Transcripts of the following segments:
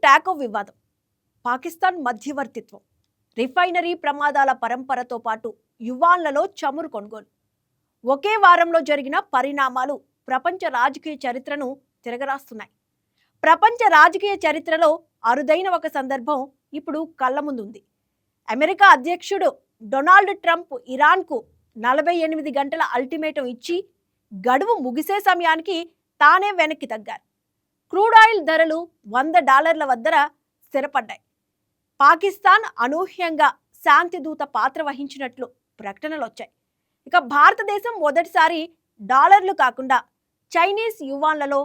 Taco వివాదం, పాకిస్తాన్ మధ్యవర్తిత్వం, refinery ప్రమాదాల పరంపరతో పాటు యువాన్లలో చమురు కొనుగోలు, ఒకే వారంలో జరిగిన పరిణామాలు ప్రపంచ రాజకీయ చరిత్రను తిరగరాస్తున్నాయి. ప్రపంచ రాజకీయ చరిత్రలో అరుదైన ఒక సందర్భం ఇప్పుడు కళ్ళ ముందుంది. అమెరికా అధ్యక్షుడు డొనాల్డ్ ట్రంప్ ఇరాన్కు 48 గంటల అల్టిమేటం ఇచ్చి గడువు ముగిసే సమయానికి తానే వెనక్కి తగ్గారు. క్రూడ్ ఆయిల్ ధరలు $100 వద్ద స్థిరపడ్డాయి. పాకిస్తాన్ అనూహ్యంగా శాంతిదూత పాత్ర వహించినట్లు ప్రకటనలు వచ్చాయి. ఇక భారతదేశం మొదటిసారి డాలర్లు కాకుండా చైనీస్ యువాన్లలో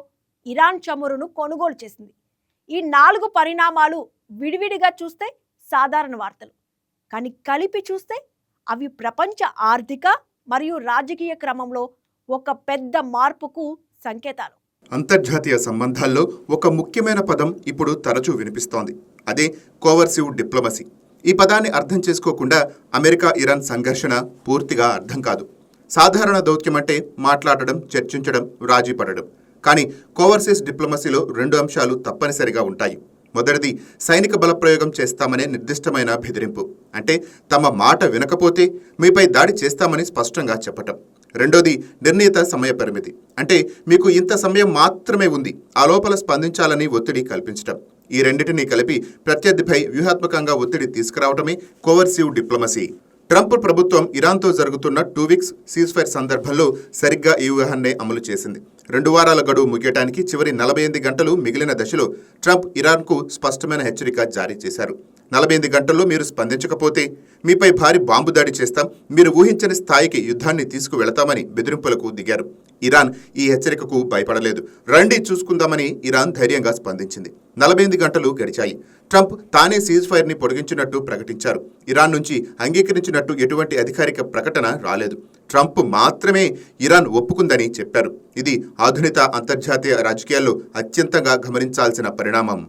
ఇరాన్ చమురును కొనుగోలు చేసింది. ఈ 4 పరిణామాలు విడివిడిగా చూస్తే సాధారణ వార్తలు, కానీ కలిపి చూస్తే అవి ప్రపంచ ఆర్థిక మరియు రాజకీయ క్రమంలో ఒక పెద్ద మార్పుకు సంకేతాలు. అంతర్జాతీయ సంబంధాల్లో ఒక ముఖ్యమైన పదం ఇప్పుడు తరచూ వినిపిస్తోంది. అదే కోవర్సివ్ డిప్లొమసీ. ఈ పదాన్ని అర్థం చేసుకోకుండా అమెరికా ఇరాన్ సంఘర్షణ పూర్తిగా అర్థం కాదు. సాధారణ దౌత్యం అంటే మాట్లాడడం, చర్చించడం, రాజీ పడడం. కానీ కోవర్సివ్ డిప్లొమసీలో 2 అంశాలు తప్పనిసరిగా ఉంటాయి. మొదటిది సైనిక బలప్రయోగం చేస్తామనే నిర్దిష్టమైన బెదిరింపు, అంటే తమ మాట వినకపోతే మీపై దాడి చేస్తామని స్పష్టంగా చెప్పటం. రెండోది నిర్ణీత సమయ పరిమితి, అంటే మీకు ఇంత సమయం మాత్రమే ఉంది, ఆ లోపల స్పందించాలని ఒత్తిడి కల్పించటం. ఈ రెండింటినీ కలిపి ప్రత్యర్థిపై వ్యూహాత్మకంగా ఒత్తిడి తీసుకురావటమే కోవర్సివ్ డిప్లొమసీ. ట్రంప్ ప్రభుత్వం ఇరాన్తో జరుగుతున్న 2 వీక్స్ సీజ్ఫైర్ సందర్భంలో సరిగ్గా ఈ వ్యూహాన్నే అమలు చేసింది. 2 వారాల గడువు ముగియటానికి చివరి 48 గంటలు మిగిలిన దశలో ట్రంప్ ఇరాన్కు స్పష్టమైన హెచ్చరిక జారీ చేశారు. 48 గంటల్లో మీరు స్పందించకపోతే మీపై భారీ బాంబు దాడి చేస్తాం, మీరు ఊహించని స్థాయికి యుద్ధాన్ని తీసుకువెళతామని బెదిరింపులకు దిగారు. ఇరాన్ ఈ హెచ్చరికకు భయపడలేదు. రండి చూసుకుందామని ఇరాన్ ధైర్యంగా స్పందించింది. 48 గంటలు గడిచాయి. ట్రంప్ తానే సీజ్ ఫైర్ని పొడిగించినట్టు ప్రకటించారు. ఇరాన్ నుంచి అంగీకరించినట్టు ఎటువంటి అధికారిక ప్రకటన రాలేదు. ట్రంప్ మాత్రమే ఇరాన్ ఒప్పుకుందని చెప్పారు. ఇది ఆధునిక అంతర్జాతీయ రాజకీయాల్లో అత్యంతంగా గమనించాల్సిన పరిణామం.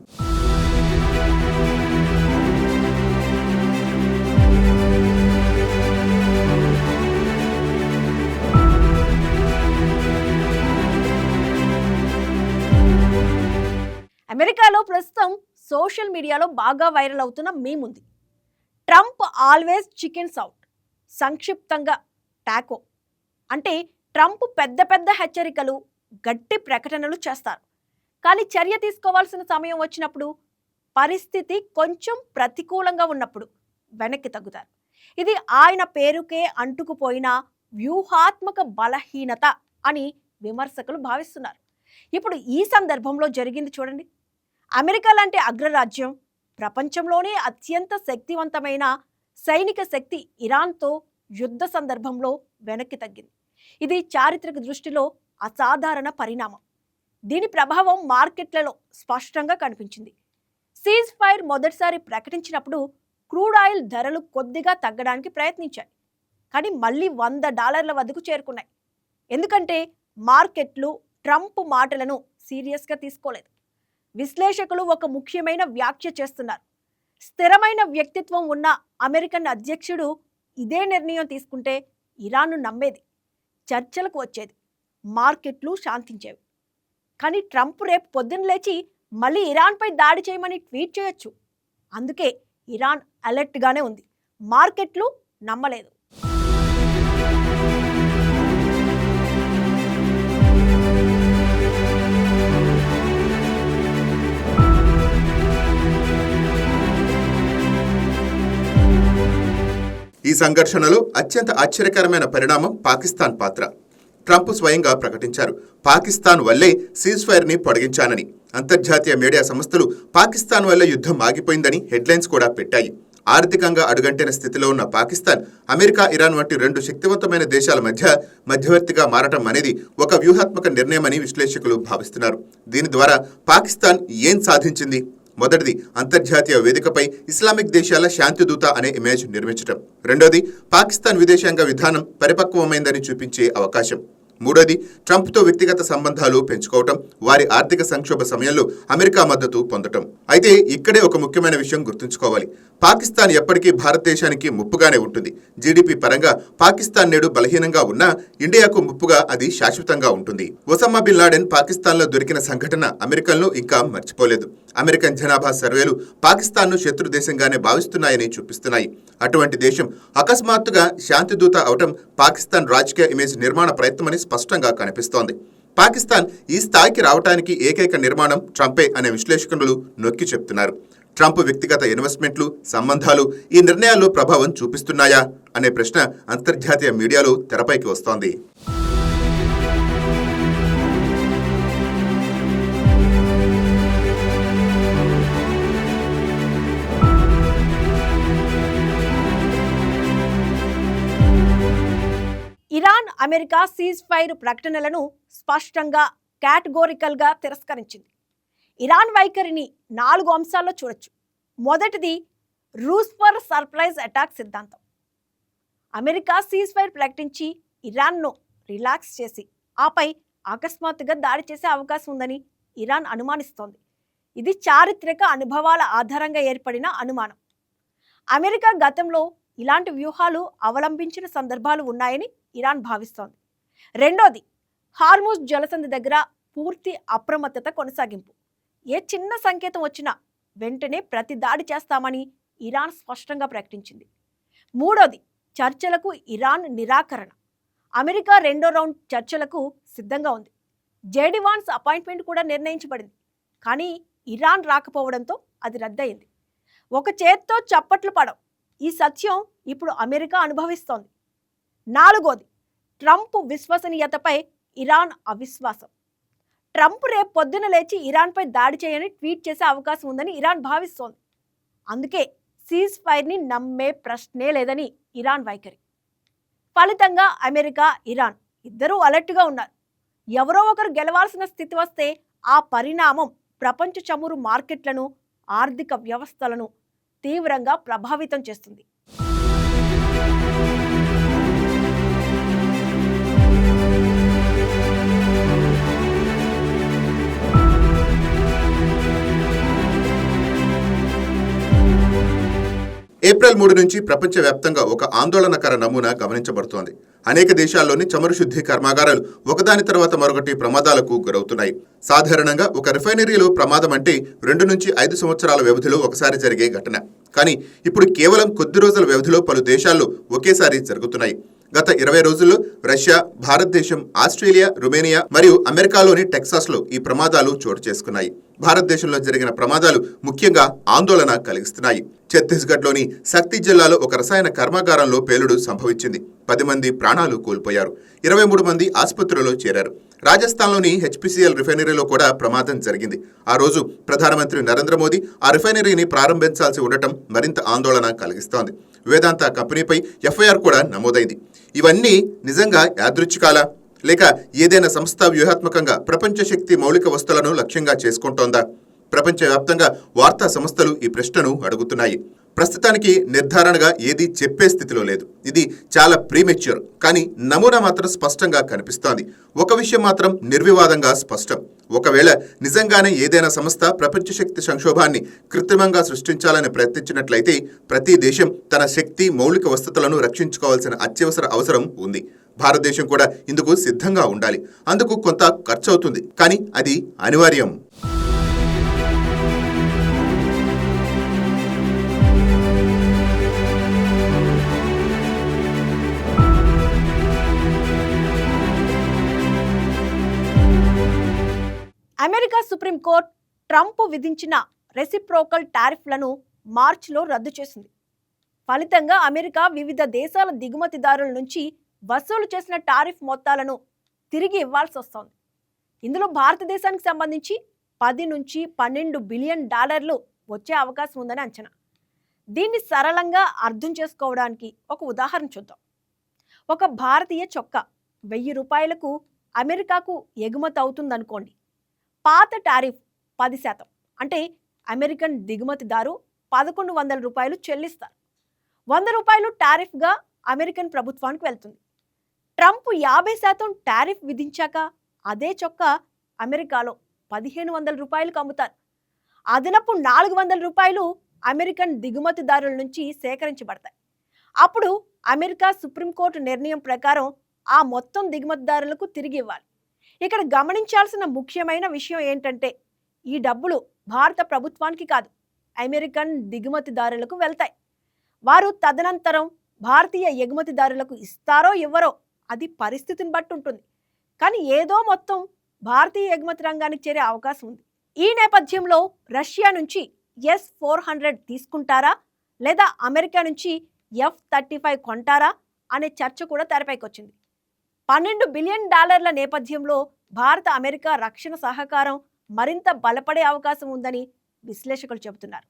అమెరికాలో ప్రస్తుతం సోషల్ మీడియాలో బాగా వైరల్ అవుతున్న మీమ్ ఉంది. ట్రంప్ ఆల్వేస్ చికెన్స్ అవుట్, సంక్షిప్తంగా టాకో. అంటే ట్రంప్ పెద్ద పెద్ద హెచ్చరికలు, గట్టి ప్రకటనలు చేస్తారు, కానీ చర్య తీసుకోవాల్సిన సమయం వచ్చినప్పుడు, పరిస్థితి కొంచెం ప్రతికూలంగా ఉన్నప్పుడు వెనక్కి తగ్గుతారు. ఇది ఆయన పేరుకే అంటుకుపోయిన వ్యూహాత్మక బలహీనత అని విమర్శకులు భావిస్తున్నారు. ఇప్పుడు ఈ సందర్భంలో జరిగింది చూడండి. అమెరికా లాంటి అగ్రరాజ్యం, ప్రపంచంలోనే అత్యంత శక్తివంతమైన సైనిక శక్తి ఇరాన్తో యుద్ధ సందర్భంలో వెనక్కి తగ్గింది. ఇది చారిత్రక దృష్టిలో అసాధారణ పరిణామం. దీని ప్రభావం మార్కెట్లలో స్పష్టంగా కనిపించింది. సీజ్ ఫైర్ మొదటిసారి ప్రకటించినప్పుడు క్రూడ్ ఆయిల్ ధరలు కొద్దిగా తగ్గడానికి ప్రయత్నించాయి, కానీ మళ్ళీ $100 వద్దకు చేరుకున్నాయి. ఎందుకంటే మార్కెట్లు ట్రంప్ మాటలను సీరియస్గా తీసుకోలేదు. విశ్లేషకులు ఒక ముఖ్యమైన వ్యాఖ్య చేస్తున్నారు. స్థిరమైన వ్యక్తిత్వం ఉన్న అమెరికన్ అధ్యక్షుడు ఇదే నిర్ణయం తీసుకుంటే ఇరాన్ను నమ్మేది, చర్చలకు వచ్చేది, మార్కెట్లు శాంతించేవి. కానీ ట్రంప్ రేపు పొద్దున్న లేచి మళ్ళీ ఇరాన్పై దాడి చేయమని ట్వీట్ చేయొచ్చు. అందుకే ఇరాన్ అలర్ట్గానే ఉంది, మార్కెట్లు నమ్మలేదు. ఈ సంఘర్షణలో అత్యంత ఆశ్చర్యకరమైన పరిణామం పాకిస్తాన్ పాత్ర. ట్రంప్ స్వయంగా ప్రకటించారు, పాకిస్తాన్ వల్లే సీజ్ ఫైర్ని పొడిగించానని. అంతర్జాతీయ మీడియా సంస్థలు పాకిస్తాన్ వల్ల యుద్ధం ఆగిపోయిందని హెడ్లైన్స్ కూడా పెట్టాయి. ఆర్థికంగా అడుగంటిన స్థితిలో ఉన్న పాకిస్తాన్, అమెరికా, ఇరాన్ వంటి 2 శక్తివంతమైన దేశాల మధ్య మధ్యవర్తిగా మారటం అనేది ఒక వ్యూహాత్మక నిర్ణయమని విశ్లేషకులు భావిస్తున్నారు. దీని ద్వారా పాకిస్తాన్ ఏం సాధించింది? మొదటిది, అంతర్జాతీయ వేదికపై ఇస్లామిక్ దేశాల శాంతిదూత అనే ఇమేజ్ నిర్మించటం. రెండోది, పాకిస్తాన్ విదేశాంగ విధానం పరిపక్వమైందని చూపించే అవకాశం. మూడోది, ట్రంప్తో వ్యక్తిగత సంబంధాలు పెంచుకోవటం, వారి ఆర్థిక సంక్షోభ సమయంలో అమెరికా మద్దతు పొందటం. అయితే ఇక్కడే ఒక ముఖ్యమైన విషయం గుర్తుంచుకోవాలి. పాకిస్తాన్ ఎప్పటికీ భారతదేశానికి ముప్పుగానే ఉంటుంది. జీడీపీ పరంగా పాకిస్తాన్ నేడు బలహీనంగా ఉన్నా ఇండియాకు ముప్పుగా అది శాశ్వతంగా ఉంటుంది. ఒసామా బిన్ లాడెన్ పాకిస్తాన్లో దొరికిన సంఘటన అమెరికన్లు ఇంకా మర్చిపోలేదు. అమెరికన్ జనాభా సర్వేలు పాకిస్తాన్ను శత్రు దేశంగానే భావిస్తున్నాయని చూపిస్తున్నాయి. అటువంటి దేశం అకస్మాత్తుగా శాంతిదూత అవటం పాకిస్తాన్ రాజకీయ ఇమేజ్ నిర్మాణ ప్రయత్నమని స్పష్టంగా కనిపిస్తోంది. పాకిస్తాన్ ఈ స్థాయికి రావడానికి ఏకైక నిర్మాణం ట్రంపే అనే విశ్లేషకులు నొక్కి చెప్తున్నారు. ట్రంప్ వ్యక్తిగత ఇన్వెస్ట్మెంట్లు, సంబంధాలు ఈ నిర్ణయాల్లో ప్రభావం చూపిస్తున్నాయా అనే ప్రశ్న అంతర్జాతీయ మీడియాలో తెరపైకి వస్తోంది. ఇరాన్ అమెరికా సీజ్ ఫైర్ ప్రకటనలను స్పష్టంగా కేటగోరికల్గా తిరస్కరించింది. ఇరాన్ వైఖరిని 4 అంశాల్లో చూడొచ్చు. మొదటిది, రూస్ ఫర్ సర్ప్రైజ్ అటాక్ సిద్ధాంతం. అమెరికా సీజ్ ఫైర్ ప్రకటించి ఇరాన్ను రిలాక్స్ చేసి ఆపై అకస్మాత్తుగా దాడి చేసే అవకాశం ఉందని ఇరాన్ అనుమానిస్తోంది. ఇది చారిత్రక అనుభవాల ఆధారంగా ఏర్పడిన అనుమానం. అమెరికా గతంలో ఇలాంటి వ్యూహాలు అవలంబించిన సందర్భాలు ఉన్నాయని ఇరాన్ భావిస్తోంది. రెండోది, హార్ముజ్ జలసంధి దగ్గర పూర్తి అప్రమత్తత కొనసాగింపు. ఏ చిన్న సంకేతం వచ్చినా వెంటనే ప్రతి దాడి చేస్తామని ఇరాన్ స్పష్టంగా ప్రకటించింది. మూడోది, చర్చలకు ఇరాన్ నిరాకరణ. అమెరికా రెండో రౌండ్ చర్చలకు సిద్ధంగా ఉంది. జేడీ వాన్స్ అపాయింట్మెంట్ కూడా నిర్ణయించబడింది. కానీ ఇరాన్ రాకపోవడంతో అది రద్దయింది. ఒక చేత్తో చప్పట్లు పడవు. ఈ సత్యం ఇప్పుడు అమెరికా అనుభవిస్తోంది. నాలుగోది, ట్రంప్ విశ్వసనీయతపై ఇరాన్ అవిశ్వాసం. ట్రంప్ రేపు పొద్దున లేచి ఇరాన్పై దాడి చేయని ట్వీట్ చేసే అవకాశం ఉందని ఇరాన్ భావిస్తోంది. అందుకే సీజ్ ఫైర్ని నమ్మే ప్రశ్నే లేదని ఇరాన్ వైఖరి. ఫలితంగా అమెరికా, ఇరాన్ ఇద్దరూ అలర్ట్గా ఉన్నారు. ఎవరో ఒకరు గెలవాల్సిన స్థితి వస్తే ఆ పరిణామం ప్రపంచ చమురు మార్కెట్లను, ఆర్థిక వ్యవస్థలను తీవ్రంగా ప్రభావితం చేస్తుంది. ఏప్రిల్ 3 నుంచి ప్రపంచవ్యాప్తంగా ఒక ఆందోళనకర నమూనా గమనించబడుతోంది. అనేక దేశాల్లోని చమురు శుద్ధి కర్మాగారాలు ఒకదాని తర్వాత మరొకటి ప్రమాదాలకు గురవుతున్నాయి. సాధారణంగా ఒక రిఫైనరీలో ప్రమాదం అంటే 2 నుంచి 5 సంవత్సరాల వ్యవధిలో ఒకసారి జరిగే ఘటన. కానీ ఇప్పుడు కేవలం కొద్ది రోజుల వ్యవధిలో పలు దేశాల్లో ఒకేసారి జరుగుతున్నాయి. గత 20 రోజుల్లో రష్యా, భారతదేశం, ఆస్ట్రేలియా, రుమేనియా మరియు అమెరికాలోని టెక్సాస్లో ఈ ప్రమాదాలు చోటు చేసుకున్నాయి. భారతదేశంలో జరిగిన ప్రమాదాలు ముఖ్యంగా ఆందోళన కలిగిస్తున్నాయి. ఛత్తీస్గఢ్లోని శక్తి జిల్లాలో ఒక రసాయన కర్మాగారంలో పేలుడు సంభవించింది. 10 మంది ప్రాణాలు కోల్పోయారు. 23 మంది ఆసుపత్రిలో చేరారు. రాజస్థాన్లోని హెచ్పిసిఎల్ రిఫైనరీలో కూడా ప్రమాదం జరిగింది. ఆ రోజు ప్రధానమంత్రి నరేంద్ర మోదీ ఆ రిఫైనరీని ప్రారంభించాల్సి ఉండటం మరింత ఆందోళన కలిగిస్తోంది. వేదాంత కంపెనీపై ఎఫ్ఐఆర్ కూడా నమోదైంది. ఇవన్నీ నిజంగా యాదృచ్ఛికాలా, లేక ఏదైనా సంస్థ వ్యూహాత్మకంగా ప్రపంచ శక్తి మౌలిక వస్తువులను లక్ష్యంగా చేసుకుంటోందా? ప్రపంచవ్యాప్తంగా వార్తా సంస్థలు ఈ ప్రశ్నను అడుగుతున్నాయి. ప్రస్తుతానికి నిర్ధారణగా ఏది చెప్పే స్థితిలో లేదు. ఇది చాలా ప్రీమెచ్యూర్. కానీ నమూనా మాత్రం స్పష్టంగా కనిపిస్తోంది. ఒక విషయం మాత్రం నిర్వివాదంగా స్పష్టం. ఒకవేళ నిజంగానే ఏదైనా సంస్థ ప్రపంచ శక్తి సంక్షోభాన్ని కృత్రిమంగా సృష్టించాలని ప్రయత్నించినట్లయితే ప్రతి దేశం తన శక్తి మౌలిక వసతులను రక్షించుకోవాల్సిన అత్యవసర అవసరం ఉంది. భారతదేశం కూడా ఇందుకు సిద్ధంగా ఉండాలి. అందుకు కొంత ఖర్చు అవుతుంది, కానీ అది అనివార్యం. అమెరికా సుప్రీంకోర్టు ట్రంప్ విధించిన రెసిప్రోకల్ టారిఫ్లను మార్చిలో రద్దు చేసింది. ఫలితంగా అమెరికా వివిధ దేశాల దిగుమతిదారుల నుంచి వసూలు చేసిన టారిఫ్ మొత్తాలను తిరిగి ఇవ్వాల్సి వస్తోంది. ఇందులో భారతదేశానికి సంబంధించి 10 నుంచి 12 బిలియన్ డాలర్లు వచ్చే అవకాశం ఉందని అంచనా. దీన్ని సరళంగా అర్థం చేసుకోవడానికి ఒక ఉదాహరణ చూద్దాం. ఒక భారతీయ చొక్కా 1000 రూపాయలకు అమెరికాకు ఎగుమతి అవుతుందనుకోండి. పాత టారిఫ్ 10%, అంటే అమెరికన్ దిగుమతిదారు 1100 రూపాయలు చెల్లిస్తారు. 100 రూపాయలు టారిఫ్గా అమెరికన్ ప్రభుత్వానికి వెళ్తుంది. ట్రంప్ 50% టారిఫ్ విధించాక అదే చొక్కా అమెరికాలో 1500 రూపాయలకు అమ్ముతారు. అదనపు 400 రూపాయలు అమెరికన్ దిగుమతిదారుల నుంచి సేకరించబడతాయి. అప్పుడు అమెరికా సుప్రీంకోర్టు నిర్ణయం ప్రకారం ఆ మొత్తం దిగుమతిదారులకు తిరిగి ఇవ్వాలి. ఇక్కడ గమనించాల్సిన ముఖ్యమైన విషయం ఏంటంటే ఈ డబ్బులు భారత ప్రభుత్వానికి కాదు, అమెరికన్ దిగుమతిదారులకు వెళ్తాయి. వారు తదనంతరం భారతీయ ఎగుమతిదారులకు ఇస్తారో ఇవ్వరో అది పరిస్థితిని బట్టి ఉంటుంది. కానీ ఏదో మొత్తం భారతీయ ఎగుమతి రంగానికి చేరే అవకాశం ఉంది. ఈ నేపథ్యంలో రష్యా నుంచి S-400 తీసుకుంటారా లేదా అమెరికా నుంచి F-35 కొంటారా అనే చర్చ కూడా తెరపైకి వచ్చింది. $12 బిలియన్ నేపథ్యంలో భారత అమెరికా రక్షణ సహకారం మరింత బలపడే అవకాశం ఉందని విశ్లేషకులు చెబుతున్నారు.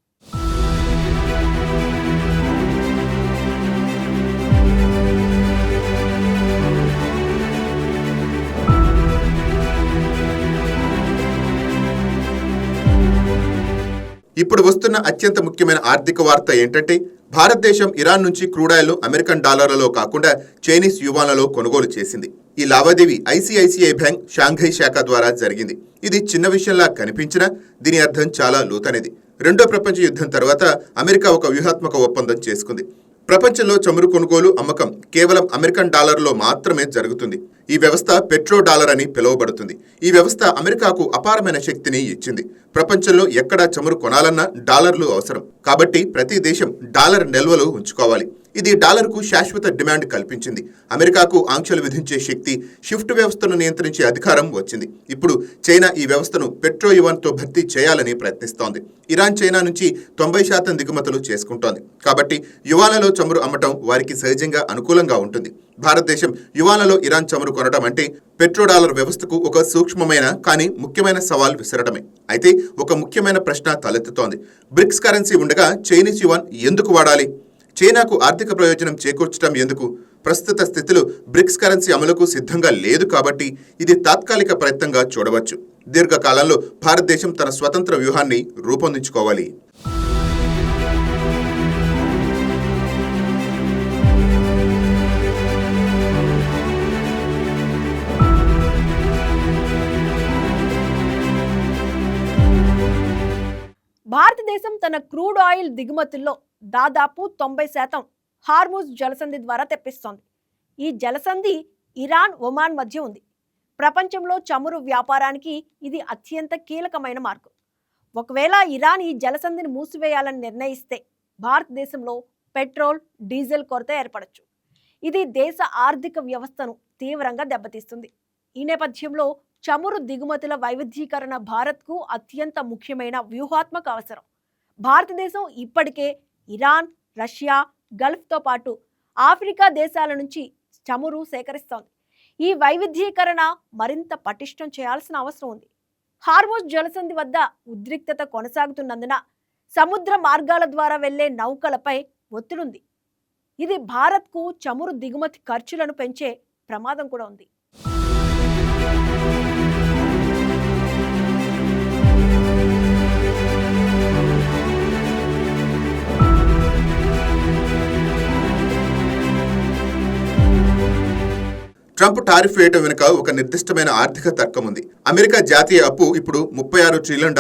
ఇప్పుడు వస్తున్న అత్యంత ముఖ్యమైన ఆర్థిక వార్త ఏంటంటే భారతదేశం ఇరాన్ నుంచి క్రూడ్ ఆయిల్ను అమెరికన్ డాలర్లలో కాకుండా చైనీస్ యువాన్లలో కొనుగోలు చేసింది. ఈ లావాదేవీ ఐసిఐసిఐ బ్యాంక్ షాంఘై శాఖ ద్వారా జరిగింది. ఇది చిన్న విషయంలా కనిపించినా దీని అర్థం చాలా లోతైనది. రెండో ప్రపంచ యుద్ధం తర్వాత అమెరికా ఒక వ్యూహాత్మక ఒప్పందం చేసుకుంది. ప్రపంచంలో చమురు కొనుగోలు అమ్మకం కేవలం అమెరికన్ డాలర్లో మాత్రమే జరుగుతుంది. ఈ వ్యవస్థ పెట్రో డాలర్ అని పిలువబడుతుంది. ఈ వ్యవస్థ అమెరికాకు అపారమైన శక్తిని ఇచ్చింది. ప్రపంచంలో ఎక్కడా చమురు కొనాలన్నా డాలర్లు అవసరం. కాబట్టి ప్రతి దేశం డాలర్ నిల్వలు ఉంచుకోవాలి. ఇది డాలర్కు శాశ్వత డిమాండ్ కల్పించింది. అమెరికాకు ఆంక్షలు విధించే శక్తి, షిఫ్ట్ వ్యవస్థను నియంత్రించే అధికారం వచ్చింది. ఇప్పుడు చైనా ఈ వ్యవస్థను పెట్రో యువాన్తో భర్తీ చేయాలని ప్రయత్నిస్తోంది. ఇరాన్ చైనా నుంచి 90% దిగుమతులు చేసుకుంటోంది. కాబట్టి యువాన్లలో చమురు అమ్మటం వారికి సహజంగా అనుకూలంగా ఉంటుంది. భారతదేశం యువాన్లలో ఇరాన్ చమురు కొనడం అంటే పెట్రో డాలర్ వ్యవస్థకు ఒక సూక్ష్మమైన కానీ ముఖ్యమైన సవాల్ విసరడమే. అయితే ఒక ముఖ్యమైన ప్రశ్న తలెత్తుతోంది. బ్రిక్స్ కరెన్సీ ఉండగా చైనీస్ యువాన్ ఎందుకు వాడాలి? చైనాకు ఆర్థిక ప్రయోజనం చేకూర్చడం ఎందుకు? ప్రస్తుత స్థితిలో బ్రిక్స్ కరెన్సీ అమలుకు సిద్ధంగా లేదు కాబట్టి ఇది తాత్కాలిక ప్రయత్నంగా చూడవచ్చు. దీర్ఘకాలంలో భారతదేశం తన స్వతంత్ర వ్యూహాన్ని రూపొందించుకోవాలి. భారతదేశం తన క్రూడ్ ఆయిల్ దిగుమతుల్లో దాదాపు 90% హార్ముజ్ జలసంధి ద్వారా తెప్పిస్తోంది. ఈ జలసంధి ఇరాన్, ఒమాన్ మధ్య ఉంది. ప్రపంచంలో చమురు వ్యాపారానికి ఇది అత్యంత కీలకమైన మార్గం. ఒకవేళ ఇరాన్ ఈ జలసంధిని మూసివేయాలని నిర్ణయిస్తే భారతదేశంలో పెట్రోల్, డీజిల్ కొరత ఏర్పడచ్చు. ఇది దేశ ఆర్థిక వ్యవస్థను తీవ్రంగా దెబ్బతీస్తుంది. ఈ నేపథ్యంలో చమురు దిగుమతుల వైవిధ్యీకరణ భారత్కు అత్యంత ముఖ్యమైన వ్యూహాత్మక అవసరం. భారతదేశం ఇప్పటికే ఇరాన్, రష్యా, గల్ఫ్తో పాటు ఆఫ్రికా దేశాల నుంచి చమురు సేకరిస్తోంది. ఈ వైవిధ్యీకరణ మరింత పటిష్టం చేయాల్సిన అవసరం ఉంది. హార్ముజ్ జలసంధి వద్ద ఉద్రిక్తత కొనసాగుతున్నందున సముద్ర మార్గాల ద్వారా వెళ్లే నౌకలపై ఒత్తిడుంది. ఇది భారత్కు చమురు దిగుమతి ఖర్చులను పెంచే ప్రమాదం కూడా ఉంది. ట్రంప్ టారిఫ్ వేయటం వెనుక ఒక నిర్దిష్టమైన ఆర్థిక తర్కం ఉంది. అమెరికా జాతీయ అప్పు ఇప్పుడు $36 ట్రిలియన్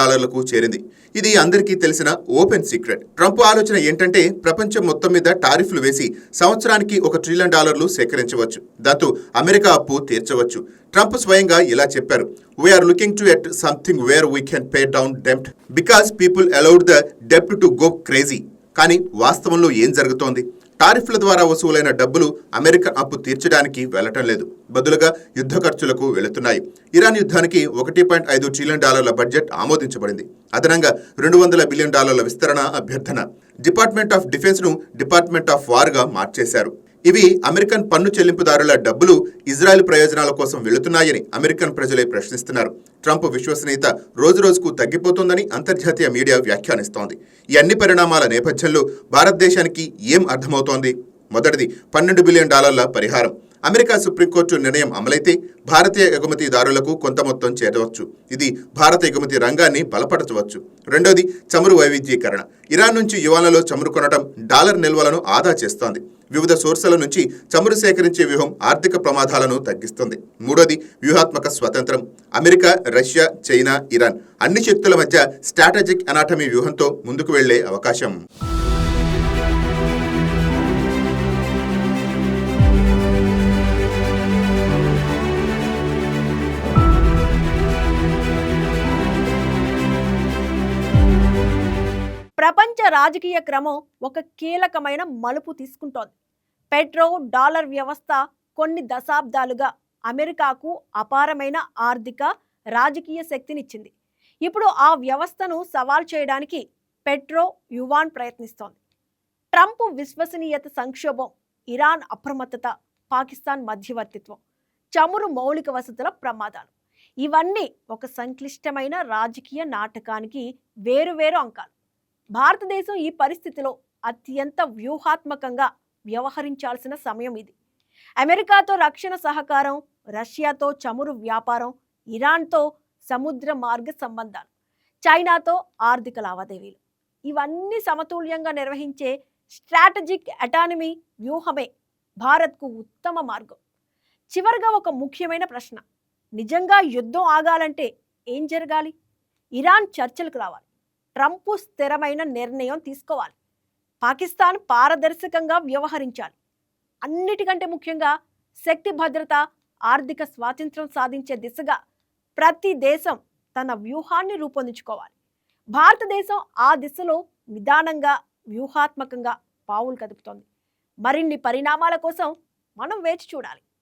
చేరింది. ఇది అందరికీ తెలిసిన ఓపెన్ సీక్రెట్. ట్రంప్ ఆలోచన ఏంటంటే ప్రపంచం మొత్తం మీద టారిఫ్లు వేసి సంవత్సరానికి $1 ట్రిలియన్ సేకరించవచ్చు. దాంతో అమెరికా అప్పు తీర్చవచ్చు. ట్రంప్ స్వయంగా ఇలా చెప్పారు. We are looking to at something where we can pay down డెప్ట్ because people allowed the డెప్ట్ to go crazy. కానీ వాస్తవంలో ఏం జరుగుతోంది? టారిఫ్ల ద్వారా వసూలైన డబ్బులు అమెరికా అప్పు తీర్చడానికి వెళ్లటం లేదు. బదులుగా యుద్ధ ఖర్చులకు వెళుతున్నాయి. ఇరాన్ యుద్ధానికి $1.5 ట్రిలియన్ బడ్జెట్ ఆమోదించబడింది. అదనంగా $200 బిలియన్ విస్తరణ అభ్యర్థన. డిపార్ట్మెంట్ ఆఫ్ డిఫెన్స్ ను డిపార్ట్మెంట్ ఆఫ్ వార్ గా మార్చేశారు. ఇవి అమెరికన్ పన్ను చెల్లింపుదారుల డబ్బులు ఇజ్రాయెల్ ప్రయోజనాల కోసం వెళుతున్నాయని అమెరికన్ ప్రజలే ప్రశ్నిస్తున్నారు. ట్రంప్ విశ్వసనీయత రోజురోజుకు తగ్గిపోతుందని అంతర్జాతీయ మీడియా వ్యాఖ్యానిస్తోంది. ఈ అన్ని పరిణామాల నేపథ్యంలో భారతదేశానికి ఏం అర్థమవుతోంది? మొదటిది $12 బిలియన్ పరిహారం. అమెరికా సుప్రీంకోర్టు నిర్ణయం అమలైతే భారతీయ ఎగుమతిదారులకు కొంత మొత్తం చేరవచ్చు. ఇది భారత ఎగుమతి రంగాన్ని బలపరచవచ్చు. రెండోది చమురు వైవిధ్యీకరణ. ఇరాన్ నుంచి యువాన్లలో చమురు కొనడం డాలర్ నిల్వలను ఆదా చేస్తోంది. వివిధ సోర్సుల నుంచి చమురు సేకరించే వ్యూహం ఆర్థిక ప్రమాదాలను తగ్గిస్తుంది. మూడోది వ్యూహాత్మక స్వతంత్రం. అమెరికా, రష్యా, చైనా, ఇరాన్ అన్ని శక్తుల మధ్య స్ట్రాటజిక్ అనాటమీ వ్యూహంతో ముందుకు వెళ్లే అవకాశం. ప్రపంచ రాజకీయ క్రమం ఒక కీలకమైన మలుపు తీసుకుంటోంది. పెట్రో డాలర్ వ్యవస్థ కొన్ని దశాబ్దాలుగా అమెరికాకు అపారమైన ఆర్థిక, రాజకీయ శక్తినిచ్చింది. ఇప్పుడు ఆ వ్యవస్థను సవాల్ చేయడానికి పెట్రో యువాన్ ప్రయత్నిస్తోంది. ట్రంప్ విశ్వసనీయత సంక్షోభం, ఇరాన్ అప్రమత్తత, పాకిస్తాన్ మధ్యవర్తిత్వం, చమురు మౌలిక వసతుల ప్రమాదాలు ఇవన్నీ ఒక సంక్లిష్టమైన రాజకీయ నాటకానికి వేరువేరు అంకాలు. భారతదేశం ఈ పరిస్థితిలో అత్యంత వ్యూహాత్మకంగా వ్యవహరించాల్సిన సమయం ఇది. అమెరికాతో రక్షణ సహకారం, రష్యాతో చమురు వ్యాపారం, ఇరాన్తో సముద్ర మార్గ సంబంధాలు, చైనాతో ఆర్థిక లావాదేవీలు ఇవన్నీ సమతుల్యంగా నిర్వహించే స్ట్రాటజిక్ అటానమీ వ్యూహమే భారత్కు ఉత్తమ మార్గం. చివరిగా ఒక ముఖ్యమైన ప్రశ్న: నిజంగా యుద్ధం ఆగాలంటే ఏం జరగాలి? ఇరాన్ చర్చలకు రావాలి. ట్రంప్ స్థిరమైన నిర్ణయం తీసుకోవాలి. పాకిస్తాన్ పారదర్శకంగా వ్యవహరించాలి. అన్నిటికంటే ముఖ్యంగా శక్తి భద్రత, ఆర్థిక స్వాతంత్ర్యం సాధించే దిశగా ప్రతి దేశం తన వ్యూహాన్ని రూపొందించుకోవాలి. భారతదేశం ఆ దిశలో నిదానంగా, వ్యూహాత్మకంగా పావులు కదుపుతోంది. మరిన్ని పరిణామాల కోసం మనం వేచి చూడాలి.